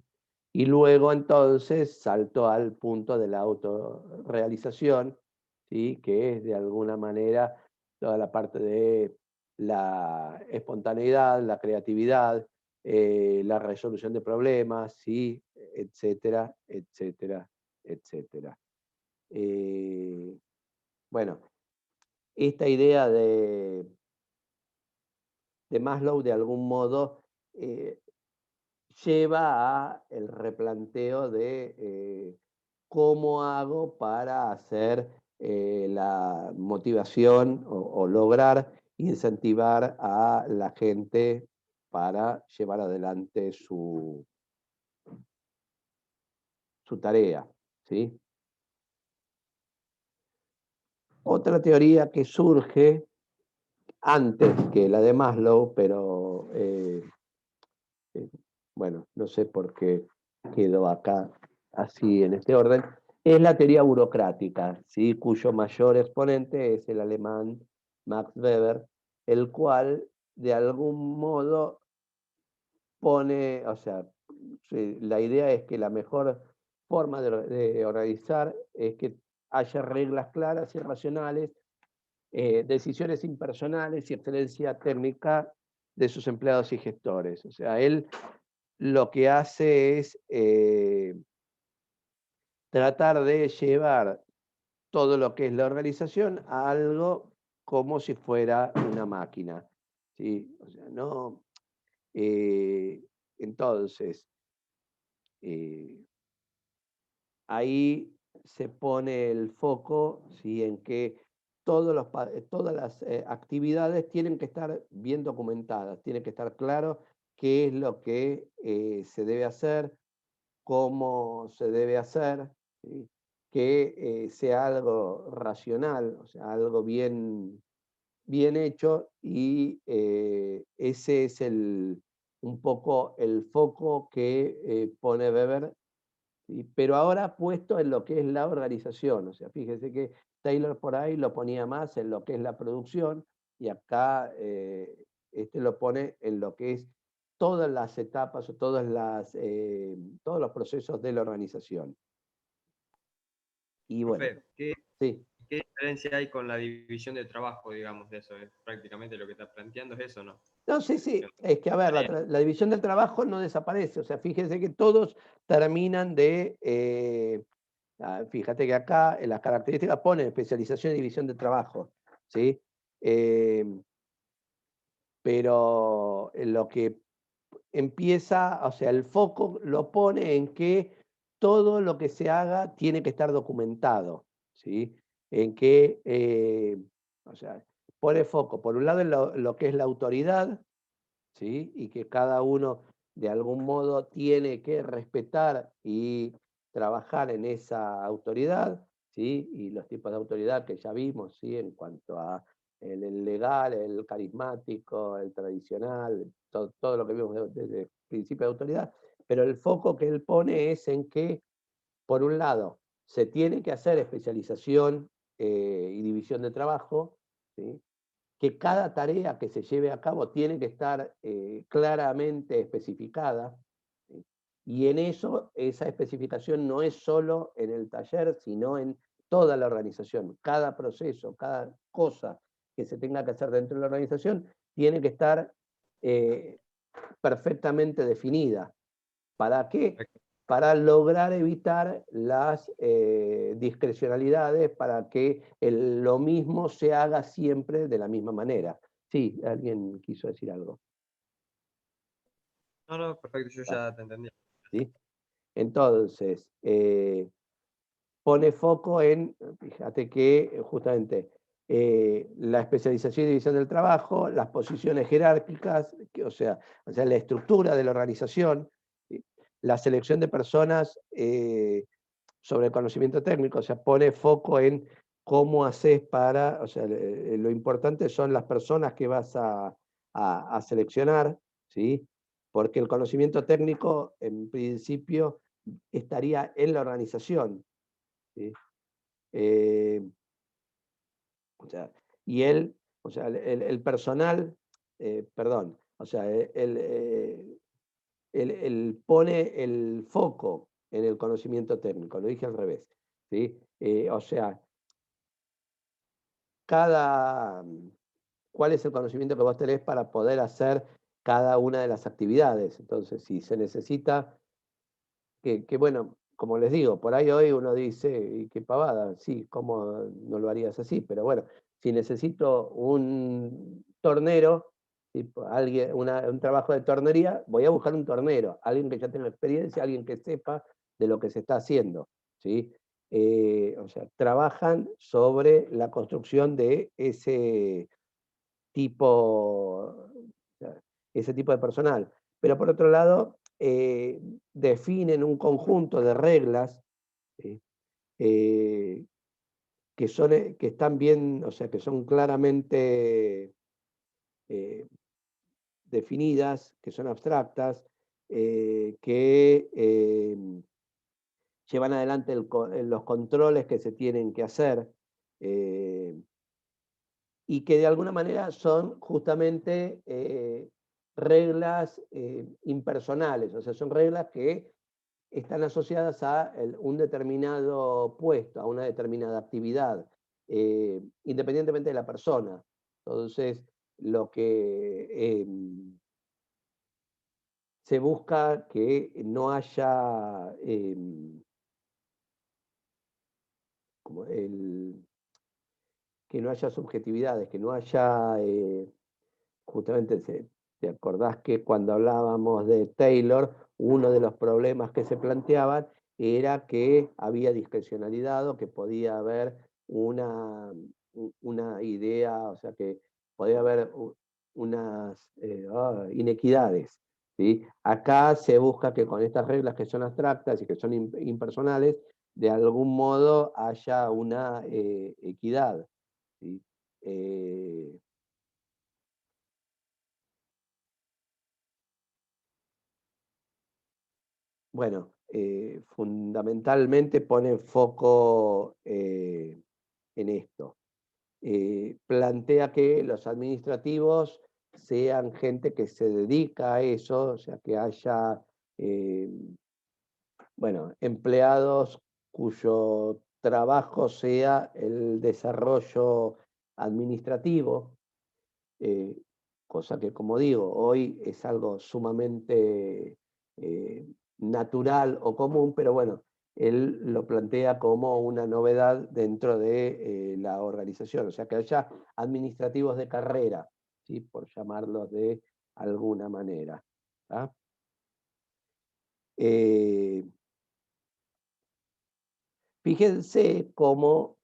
Y luego entonces saltó al punto de la autorrealización, ¿sí? Que es de alguna manera toda la parte de la espontaneidad, la creatividad, la resolución de problemas, ¿sí? Etcétera, etcétera, etcétera. Eh, bueno, esta idea de Maslow de algún modo eh, lleva a el replanteo de cómo hago para hacer la motivación o lograr incentivar a la gente para llevar adelante su tarea, ¿sí? Otra teoría que surge antes que la de Maslow, pero eh, bueno, no sé por qué quedó acá así en este orden, es la teoría burocrática, ¿sí? Cuyo mayor exponente es el alemán Max Weber, el cual de algún modo pone, o sea, la idea es que la mejor forma de organizar es que haya reglas claras y racionales, decisiones impersonales y excelencia técnica de sus empleados y gestores. O sea, él lo que hace es tratar de llevar todo lo que es la organización a algo como si fuera una máquina, ¿sí? O sea, no, eh, entonces, eh, ahí se pone el foco, ¿sí? En que todas las actividades tienen que estar bien documentadas, tiene que estar claro qué es lo que se debe hacer, cómo se debe hacer, ¿sí? Que sea algo racional, o sea, algo bien hecho, y ese es un poco el foco que pone Weber, ¿sí? Pero ahora puesto en lo que es la organización. O sea, fíjese que Taylor por ahí lo ponía más en lo que es la producción, y acá este lo pone en lo que es todas las etapas o todos los procesos de la organización. Y bueno, Profe, ¿qué, sí. qué diferencia hay con la división de trabajo, digamos, de eso? Es prácticamente lo que está planteando es eso, ¿no? No, sí, sí, es que a ver, la división del trabajo no desaparece. O sea, fíjense que todos terminan de, fíjate que acá en las características pone especialización y división del trabajo, ¿sí? Eh, pero en lo que empieza, o sea, el foco lo pone en que todo lo que se haga tiene que estar documentado, ¿sí? En que, o sea, pone foco, por un lado, en lo que es la autoridad, ¿sí? Y que cada uno de algún modo tiene que respetar y trabajar en esa autoridad, ¿sí? Y los tipos de autoridad que ya vimos, ¿sí? En cuanto a el legal, el carismático, el tradicional, todo lo que vimos desde el principio de autoridad, pero el foco que él pone es en que, por un lado, se tiene que hacer especialización y división de trabajo, ¿sí? Que cada tarea que se lleve a cabo tiene que estar claramente especificada, ¿sí? Y en eso, esa especificación no es solo en el taller, sino en toda la organización. Cada proceso, cada cosa que se tenga que hacer dentro de la organización tiene que estar eh, perfectamente definida. ¿Para qué? Para lograr evitar las discrecionalidades, para que lo mismo se haga siempre de la misma manera. Sí, alguien quiso decir algo. No, no, perfecto, yo Ah, ya te entendí. ¿sí? Entonces, pone foco en, fíjate que justamente la especialización y división del trabajo, las posiciones jerárquicas, o sea, la estructura de la organización, ¿sí? La selección de personas sobre el conocimiento técnico, o sea, pone foco en cómo haces para, o sea, lo importante son las personas que vas a seleccionar, ¿sí? Porque el conocimiento técnico, en principio, estaría en la organización, ¿sí? Eh, o sea, y él, o sea, el personal, perdón, o sea, él pone el foco en el conocimiento técnico, lo dije al revés, ¿sí? O sea, cuál es el conocimiento que vos tenés para poder hacer cada una de las actividades. Entonces, si se necesita, bueno, como les digo, por ahí hoy uno dice, y qué pavada, sí, ¿cómo no lo harías así? Pero bueno, si necesito un tornero, tipo, un trabajo de tornería, voy a buscar un tornero, alguien que ya tenga experiencia, alguien que sepa de lo que se está haciendo, ¿sí? O sea, trabajan sobre la construcción de tipo, ese tipo de personal. Pero por otro lado, definen un conjunto de reglas ¿sí? eh, que están bien, o sea, que son claramente eh, definidas, que son abstractas, que llevan adelante los controles que se tienen que hacer. Eh, y que de alguna manera son justamente reglas impersonales, o sea, son reglas que están asociadas a un determinado puesto, a una determinada actividad, independientemente de la persona. Entonces, lo que se busca que no haya como que no haya subjetividades, que no haya justamente te acordás que cuando hablábamos de Taylor, uno de los problemas que se planteaban era que había discrecionalidad o que podía haber una idea, o sea, que podía haber unas inequidades. ¿Sí? Acá se busca que con estas reglas que son abstractas y que son impersonales, de algún modo haya una equidad. ¿Sí? Eh, Bueno, fundamentalmente pone foco en esto. Plantea que los administrativos sean gente que se dedica a eso, o sea, que haya, eh, bueno, empleados cuyo trabajo sea el desarrollo administrativo, eh, cosa que, como digo, hoy es algo sumamente natural o común, pero bueno, él lo plantea como una novedad dentro de la organización, o sea, que haya administrativos de carrera, ¿sí? Por llamarlos de alguna manera. ¿Ah? Eh, Fíjense cómo,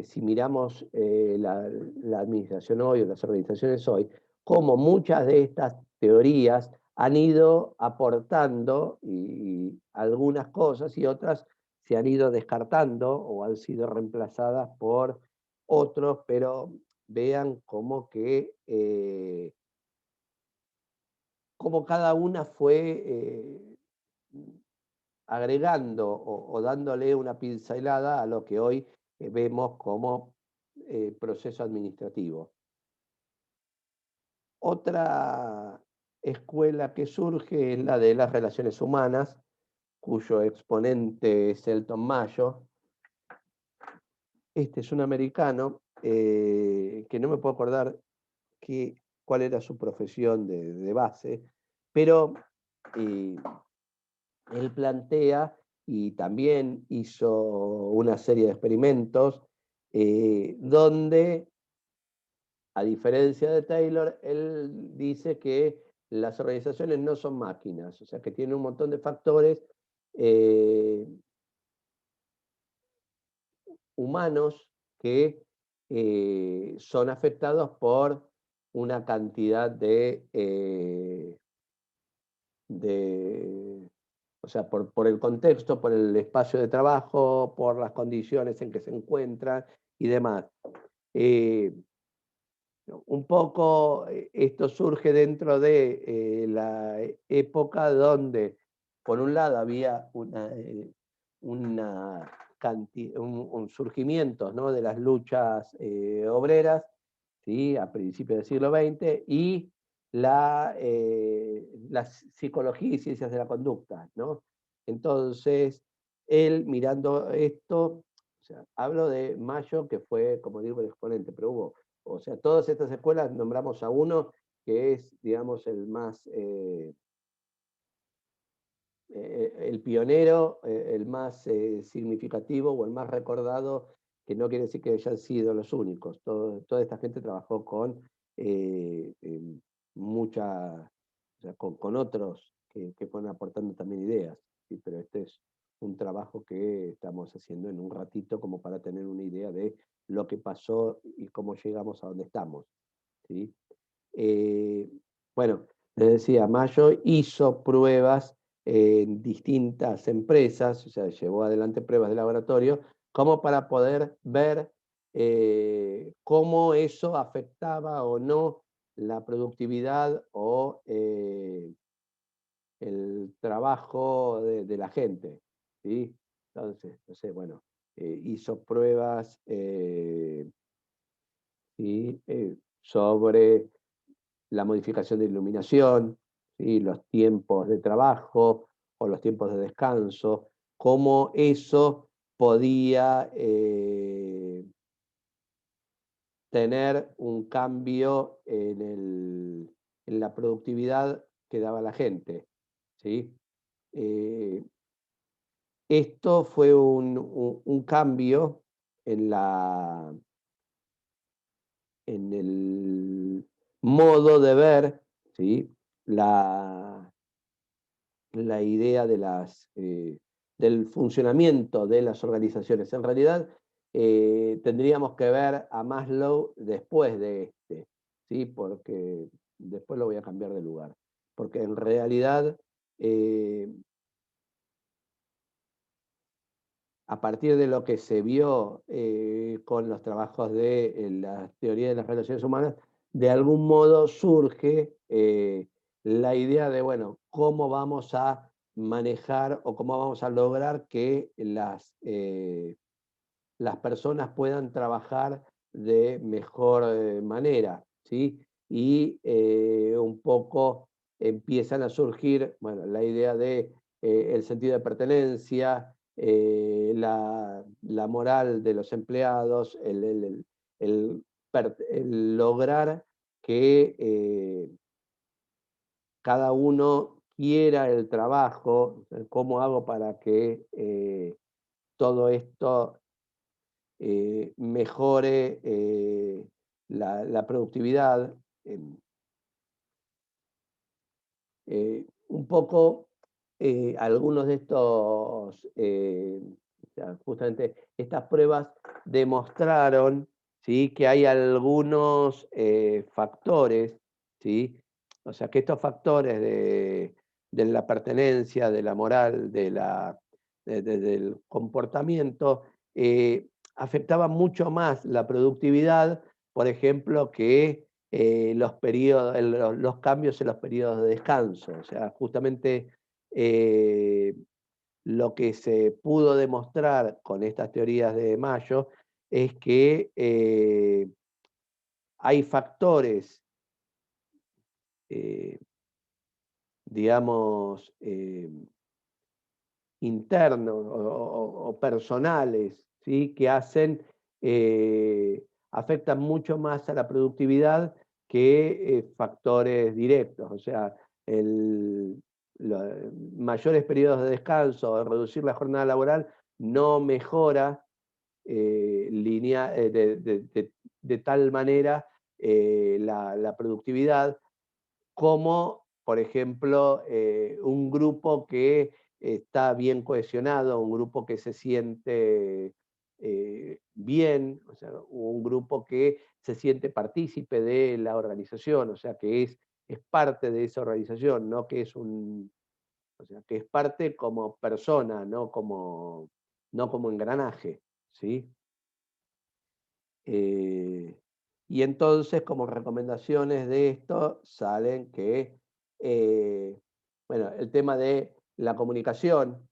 si miramos la administración hoy o las organizaciones hoy, cómo muchas de estas teorías han ido aportando y algunas cosas y otras se han ido descartando o han sido reemplazadas por otros, pero vean cómo cada una fue agregando o dándole una pincelada a lo que hoy vemos como proceso administrativo. Otra escuela que surge es la de las relaciones humanas, cuyo exponente es Elton Mayo. Este es un americano que no me puedo acordar cuál era su profesión de base, pero eh, él plantea y también hizo una serie de experimentos donde, a diferencia de Taylor, él dice que las organizaciones no son máquinas, o sea, que tienen un montón de factores eh, humanos que son afectados por una cantidad de o sea, por el contexto, por el espacio de trabajo, por las condiciones en que se encuentran y demás. Un poco esto surge dentro de la época donde, por un lado, había un surgimiento, ¿no? de las luchas obreras, ¿sí? A principios del siglo XX, y la psicología y ciencias de la conducta, ¿no? Entonces, él mirando esto, o sea, hablo de Mayo, que fue, como digo, el exponente, pero hubo, o sea, todas estas escuelas nombramos a uno que es, digamos, el más, el pionero, el más significativo o el más recordado, que no quiere decir que hayan sido los únicos. Toda esta gente trabajó con mucha, o sea, con otros que fueron aportando también ideas, ¿sí? Pero este es un trabajo que estamos haciendo en un ratito como para tener una idea de lo que pasó y cómo llegamos a donde estamos, ¿sí? Eh, bueno, les decía, Mayo hizo pruebas en distintas empresas, o sea, llevó adelante pruebas de laboratorio, como para poder ver cómo eso afectaba o no la productividad o el trabajo de la gente, ¿sí? Entonces, no sé, bueno, hizo pruebas ¿sí? Sobre la modificación de iluminación, ¿sí? Los tiempos de trabajo o los tiempos de descanso, cómo eso podía tener un cambio en la productividad que daba la gente, ¿sí? Eh, Esto fue un cambio en en el modo de ver, ¿sí? la, la idea del funcionamiento de las organizaciones. En realidad, tendríamos que ver a Maslow después de este, ¿sí? Porque después lo voy a cambiar de lugar. Porque en realidad, eh, a partir de lo que se vio con los trabajos de la teoría de las relaciones humanas, de algún modo surge la idea de, bueno, cómo vamos a manejar o cómo vamos a lograr que las personas puedan trabajar de mejor manera, ¿sí? Y un poco empiezan a surgir, bueno, la idea de el sentido de pertenencia, la moral de los empleados, el lograr que cada uno quiera el trabajo, cómo hago para que todo esto mejore la productividad. Un poco algunos de estos, o sea, justamente estas pruebas demostraron, ¿sí? Que hay algunos factores, ¿sí? O sea, que estos factores de la pertenencia, de la moral, del comportamiento, afectaban mucho más la productividad, por ejemplo, que los cambios en los periodos de descanso. O sea, justamente eh, lo que se pudo demostrar con estas teorías de Mayo es que hay factores, eh, digamos, internos o personales, ¿sí? Que afectan mucho más a la productividad que factores directos. O sea, mayores periodos de descanso o reducir la jornada laboral no mejora de tal manera la productividad como, por ejemplo, un grupo que está bien cohesionado, un grupo que se siente bien, o sea, un grupo que se siente partícipe de la organización, o sea, que es parte de esa organización, no que es o sea, que es parte como persona, no como engranaje, ¿sí? Eh, y entonces, como recomendaciones de esto, salen que, bueno, el tema de la comunicación,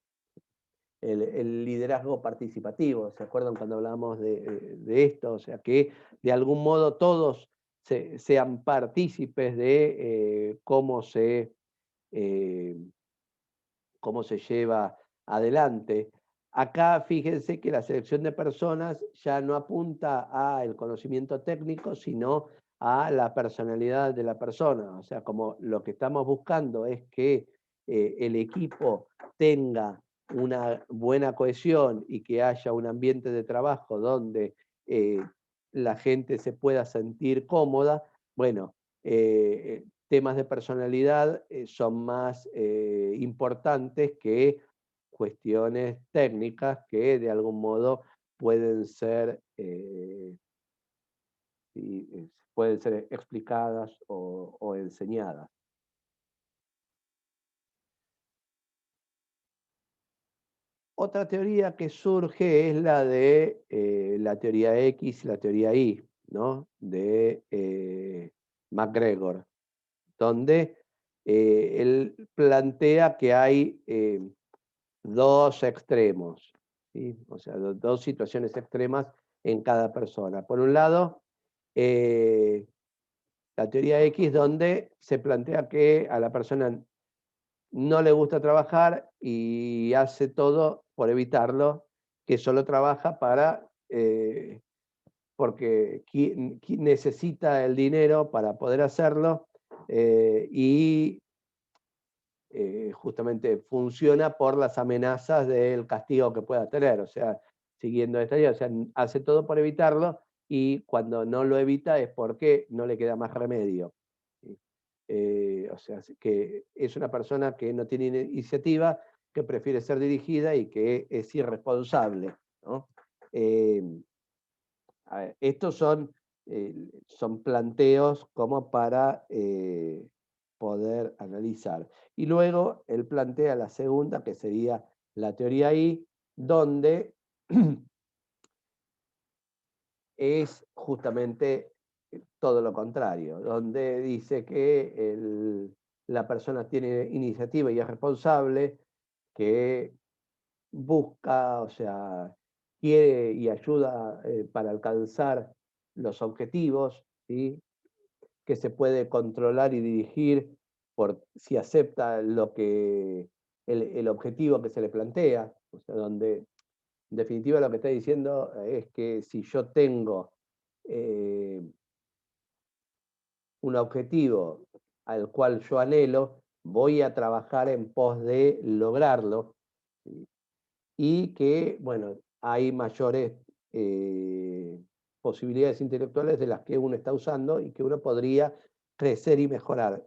el liderazgo participativo, ¿se acuerdan cuando hablábamos de esto? O sea, que de algún modo todos sean partícipes de eh, cómo se lleva adelante. Acá fíjense que la selección de personas ya no apunta al conocimiento técnico, sino a la personalidad de la persona. O sea, como lo que estamos buscando es que el equipo tenga una buena cohesión y que haya un ambiente de trabajo donde la gente se pueda sentir cómoda, bueno, temas de personalidad son más importantes que cuestiones técnicas que de algún modo pueden ser, pueden ser explicadas o enseñadas. Otra teoría que surge es la de la teoría X y la teoría Y, ¿no? De MacGregor, donde él plantea que hay dos extremos, ¿sí? O sea, dos situaciones extremas en cada persona. Por un lado, la teoría X, donde se plantea que a la persona no le gusta trabajar y hace todo por evitarlo, que solo trabaja porque necesita el dinero para poder hacerlo y justamente funciona por las amenazas del castigo que pueda tener. O sea, siguiendo esta idea, o sea, hace todo por evitarlo y cuando no lo evita es porque no le queda más remedio. ¿Sí? O sea, que es una persona que no tiene iniciativa, que prefiere ser dirigida y que es irresponsable, ¿no? Estos son planteos como para poder analizar. Y luego él plantea la segunda, que sería la teoría I, donde es justamente todo lo contrario, donde dice que la persona tiene iniciativa y es responsable, que busca, o sea, quiere y ayuda para alcanzar los objetivos, ¿sí? Que se puede controlar y dirigir por si acepta el objetivo que se le plantea, o sea, donde en definitiva lo que está diciendo es que si yo tengo eh, un objetivo al cual yo anhelo, voy a trabajar en pos de lograrlo, ¿sí? Y que, bueno, hay mayores posibilidades intelectuales de las que uno está usando y que uno podría crecer y mejorar.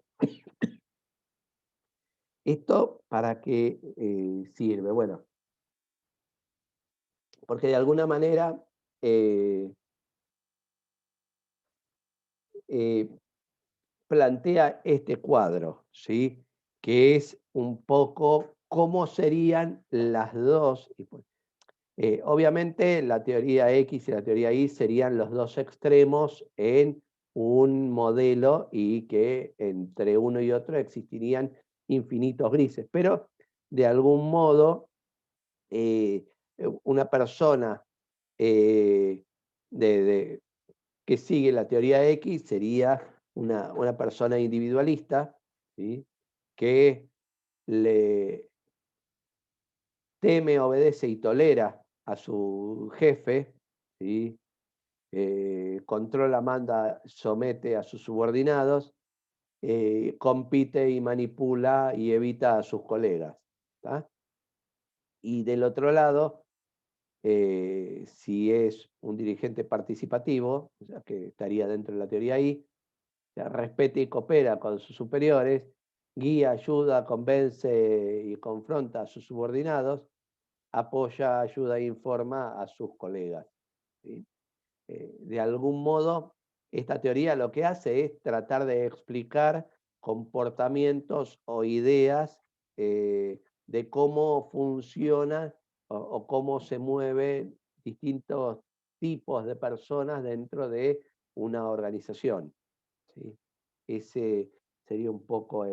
¿Esto para qué sirve? Bueno, porque de alguna manera eh, eh, plantea este cuadro, ¿sí? Que es un poco cómo serían las dos. Obviamente la teoría X y la teoría Y serían los dos extremos en un modelo y que entre uno y otro existirían infinitos grises, pero de algún modo una persona eh, de, de- que sigue la teoría X sería una persona individualista, ¿sí? Que le teme, obedece y tolera a su jefe, ¿sí? Controla, manda, somete a sus subordinados, compite y manipula y evita a sus colegas. ¿Tá? Y del otro lado, si es un dirigente participativo, o sea, que estaría dentro de la teoría ahí, o sea, respeta y coopera con sus superiores, guía, ayuda, convence y confronta a sus subordinados, apoya, ayuda e informa a sus colegas. ¿Sí? De algún modo, esta teoría lo que hace es tratar de explicar comportamientos o ideas de cómo funcionan o cómo se mueven distintos tipos de personas dentro de una organización. ¿Sí? Ese sería un poco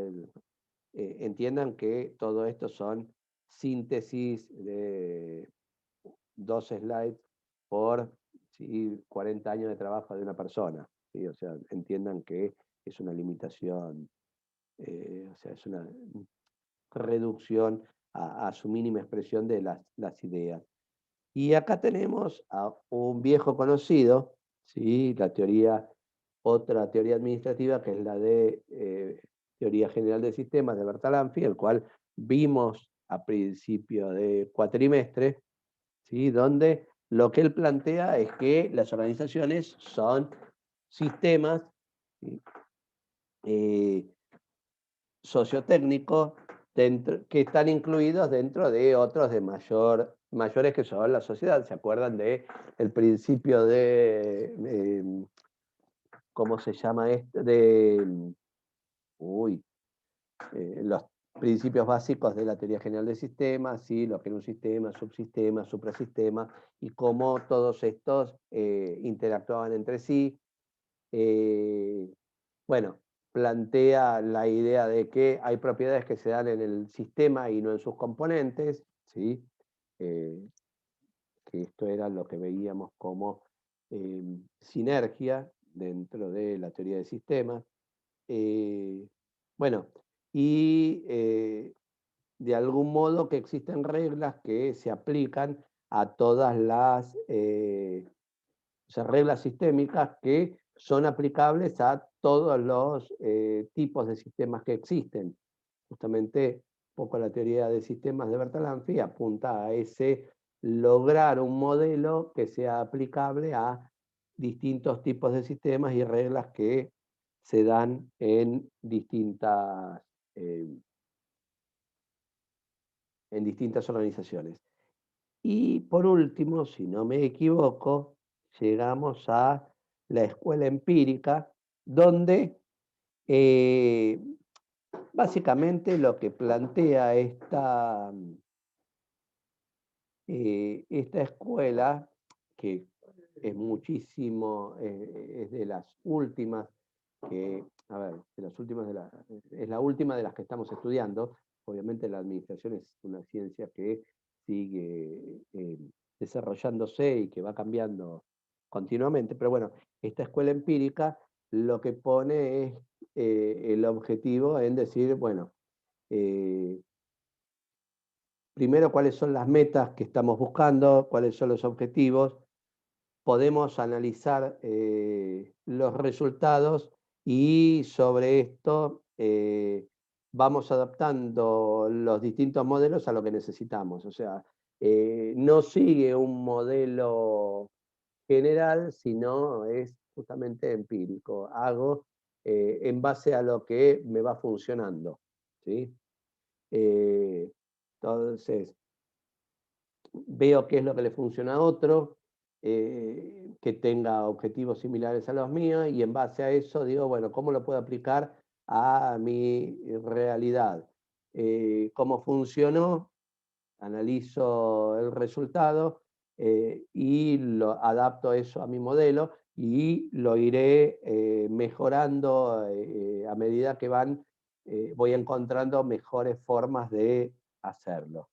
entiendan que todo esto son síntesis de 2 slides por, ¿sí? 40 años de trabajo de una persona. ¿sí? O sea, entiendan que es una limitación, o sea, es una reducción a su mínima expresión de las ideas. Y acá tenemos a un viejo conocido, ¿sí? Otra teoría administrativa, que es la de Teoría General de Sistemas de Bertalanffy, el cual vimos a principio de cuatrimestre, ¿sí? Donde lo que él plantea es que las organizaciones son sistemas, ¿sí? eh, sociotécnicos que están incluidos dentro de otros de mayores que son la sociedad. ¿Se acuerdan de el principio ¿cómo se llama esto? Uy, los principios básicos de la teoría general de sistemas, ¿sí? Lo que es un sistema, subsistema, suprasistema, y cómo todos estos interactuaban entre sí. Bueno, plantea la idea de que hay propiedades que se dan en el sistema y no en sus componentes, ¿sí? Eh, que esto era lo que veíamos como sinergia dentro de la teoría de sistemas. Bueno, y de algún modo que existen reglas que se aplican a todas las o sea, reglas sistémicas que son aplicables a todos los tipos de sistemas que existen. Justamente, un poco la teoría de sistemas de Bertalanffy apunta a ese lograr un modelo que sea aplicable a distintos tipos de sistemas y reglas que se dan eh, en distintas organizaciones. Y por último, si no me equivoco, llegamos a la escuela empírica, donde eh, básicamente lo que plantea esta escuela, que es muchísimo, es de las últimas, a ver, es la última de las que estamos estudiando. Obviamente la administración es una ciencia que sigue desarrollándose y que va cambiando continuamente, pero bueno, esta escuela empírica lo que pone es el objetivo en decir, bueno, eh, primero cuáles son las metas que estamos buscando, cuáles son los objetivos, podemos analizar los resultados y sobre esto vamos adaptando los distintos modelos a lo que necesitamos. O sea, no sigue un modelo general, sino es justamente empírico. Hago en base a lo que me va funcionando, ¿sí? Eh, entonces, veo qué es lo que le funciona a otro, que tenga objetivos similares a los míos, y en base a eso digo, bueno, ¿cómo lo puedo aplicar a mi realidad? ¿Cómo funcionó? Analizo el resultado y lo adapto eso a mi modelo y lo iré mejorando a medida que voy encontrando mejores formas de hacerlo.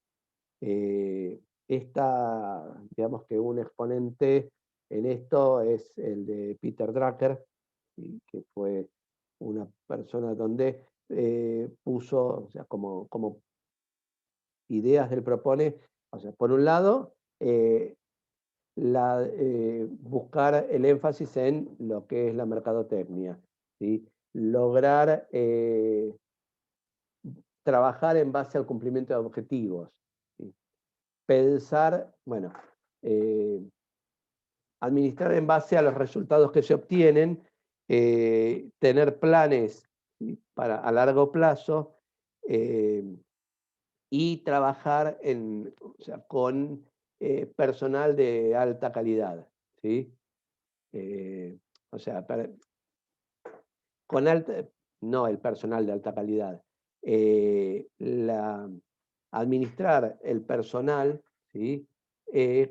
Digamos que un exponente en esto es el de Peter Drucker, que fue una persona donde puso, o sea, como ideas del propone, o sea, por un lado, buscar el énfasis en lo que es la mercadotecnia, ¿sí? Lograr trabajar en base al cumplimiento de objetivos, ¿sí? Pensar, bueno, eh, administrar en base a los resultados que se obtienen, tener planes, ¿sí? A largo plazo, eh, y trabajar o sea, con personal de alta calidad, ¿sí? Eh, o sea, con alta, no el personal de alta calidad, administrar el personal, ¿sí?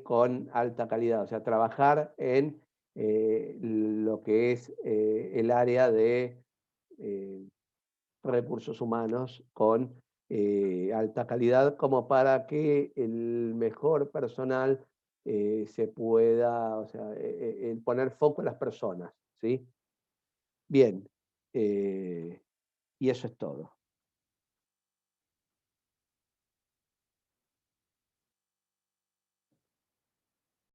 Con alta calidad, o sea, trabajar en lo que es el área de eh, recursos humanos con alta calidad, como para que el mejor personal se pueda, o sea, el poner foco en las personas, ¿sí? Bien, y eso es todo.